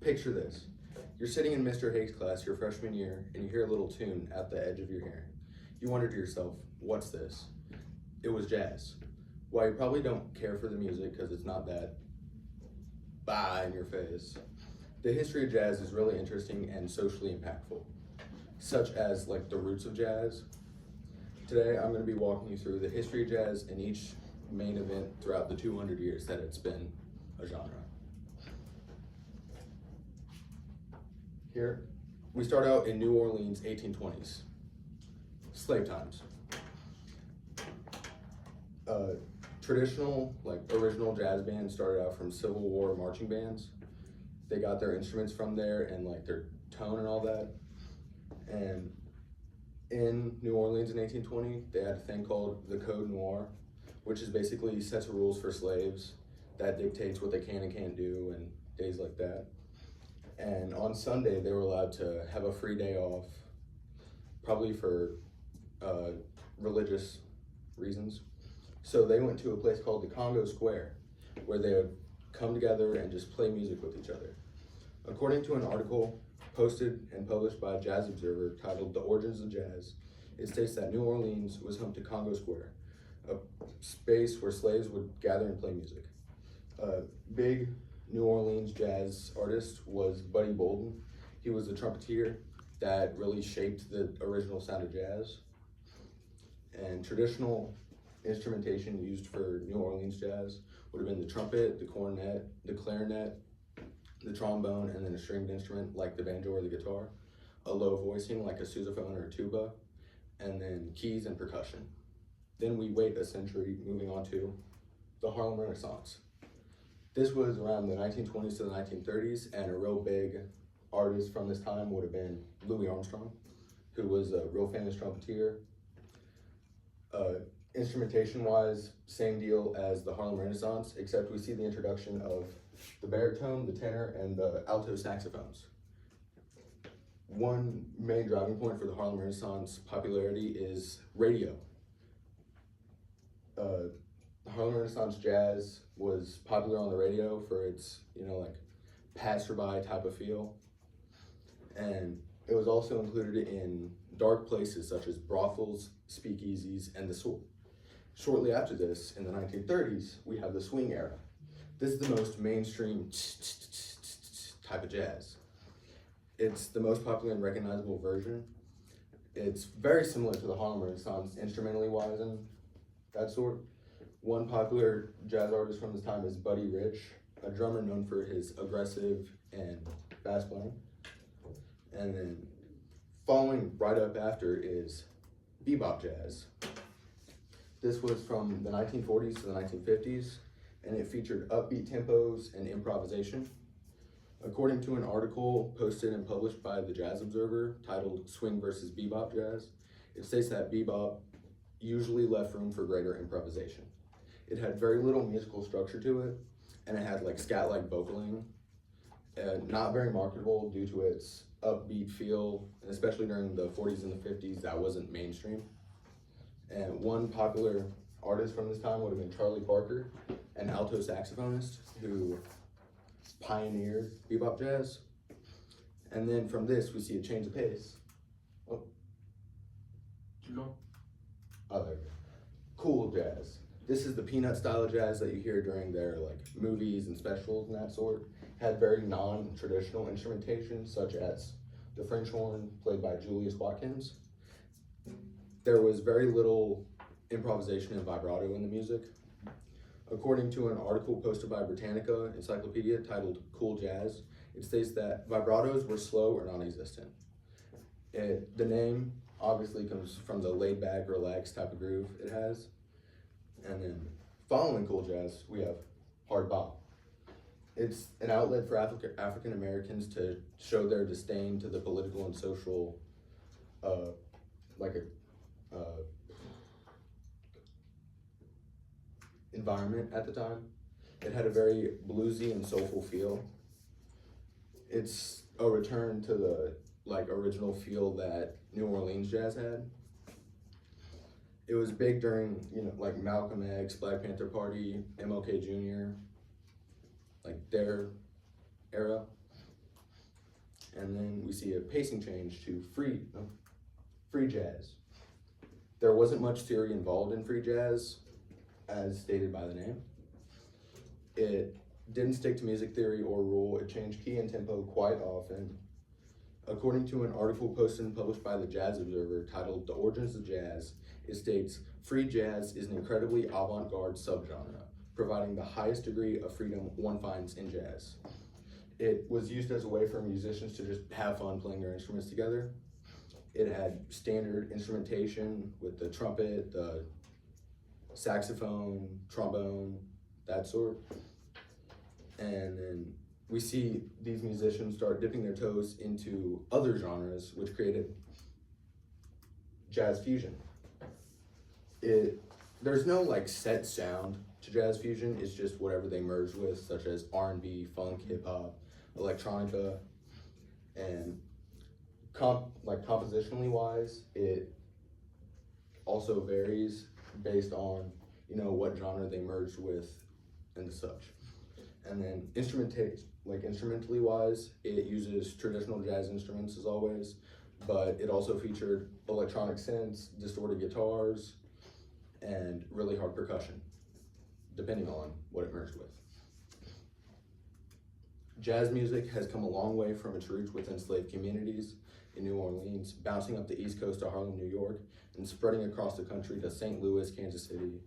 Picture this. You're sitting in Mr. Haig's class your freshman year and you hear a little tune at the edge of your hearing. You wonder to yourself, what's this? It was jazz. While you probably don't care for the music because it's not that in your face, the history of jazz is really interesting and socially impactful, such as like the roots of jazz. Today I'm going to be walking you through the history of jazz and each main event throughout the 200 years that it's been a genre. Here, we start out in New Orleans, 1820s, slave times. Traditional, like original jazz bands started out from Civil War marching bands. They got their instruments from there and like their tone and all that. And in New Orleans in 1820, they had a thing called the Code Noir, which is basically sets of rules for slaves that dictates what they can and can't do and days like that. And on Sunday, they were allowed to have a free day off, probably for religious reasons. So they went to a place called the Congo Square, where they would come together and just play music with each other. According to an article posted and published by Jazz Observer titled The Origins of Jazz, it states that New Orleans was home to Congo Square, a space where slaves would gather and play music. A big New Orleans jazz artist was Buddy Bolden. He was a trumpeter that really shaped the original sound of jazz. And traditional instrumentation used for New Orleans jazz would have been the trumpet, the cornet, the clarinet, the trombone, and then a stringed instrument like the banjo or the guitar, a low voicing like a sousaphone or a tuba, and then keys and percussion. Then we wait a century, moving on to the Harlem Renaissance. This was around the 1920s to the 1930s, and a real big artist from this time would have been Louis Armstrong, who was a real famous trumpeter. Instrumentation-wise, same deal as the Harlem Renaissance, except we see the introduction of the baritone, the tenor, and the alto saxophones. One main driving point for the Harlem Renaissance popularity is radio. Harlem Renaissance jazz was popular on the radio for its, like passerby type of feel. And it was also included in dark places such as brothels, speakeasies, and the sword. Shortly after this, in the 1930s, we have the swing era. This is the most mainstream type of jazz. It's the most popular and recognizable version. It's very similar to the Harlem Renaissance, instrumentally wise and that sort. One popular jazz artist from this time is Buddy Rich, a drummer known for his aggressive and bass playing. And then following right up after is bebop jazz. This was from the 1940s to the 1950s, and it featured upbeat tempos and improvisation. According to an article posted and published by the Jazz Observer titled Swing versus Bebop Jazz, it states that bebop usually left room for greater improvisation. It had very little musical structure to it, and it had like scat-like vocaling, not very marketable due to its upbeat feel, and especially during the 40s and the 50s, that wasn't mainstream. And one popular artist from this time would have been Charlie Parker, an alto saxophonist who pioneered bebop jazz. And then from this, we see a change of pace. Oh. Keep going. Oh, there we go. Cool jazz. This is the peanut style of jazz that you hear during their like movies and specials and that sort. Had very non-traditional instrumentation, such as the French horn played by Julius Watkins. There was very little improvisation and vibrato in the music. According to an article posted by Britannica Encyclopedia titled Cool Jazz, it states that vibratos were slow or non-existent. The name obviously comes from the laid-back, relaxed type of groove it has. And then following cool jazz, we have hard bop. It's an outlet for African Americans to show their disdain to the political and social, environment at the time. It had a very bluesy and soulful feel. It's a return to the original feel that New Orleans jazz had. It was big during, Malcolm X, Black Panther Party, MLK Jr., their era. And then we see a pacing change to free jazz. There wasn't much theory involved in free jazz, as stated by the name. It didn't stick to music theory or rule. It changed key and tempo quite often. According to an article posted and published by the Jazz Observer titled "The Origins of Jazz," it states, "Free jazz is an incredibly avant-garde subgenre, providing the highest degree of freedom one finds in jazz." It was used as a way for musicians to just have fun playing their instruments together. It had standard instrumentation with the trumpet, the saxophone, trombone, that sort. And then we see these musicians start dipping their toes into other genres, which created jazz fusion. There's no like set sound to jazz fusion. It's just whatever they merge with, such as R&B, funk, hip hop, electronica, and compositionally wise, it also varies based on what genre they merged with and such. And then instrumentally wise, it uses traditional jazz instruments as always, but it also featured electronic synths, distorted guitars, and really hard percussion, depending on what it merged with. Jazz music has come a long way from its roots with enslaved communities in New Orleans, bouncing up the East Coast to Harlem, New York, and spreading across the country to St. Louis, Kansas City,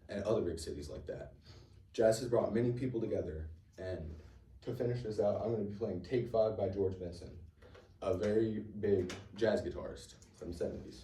and other big cities like that. Jazz has brought many people together, and to finish this out, I'm going to be playing Take 5 by George Benson, a very big jazz guitarist from the 70s.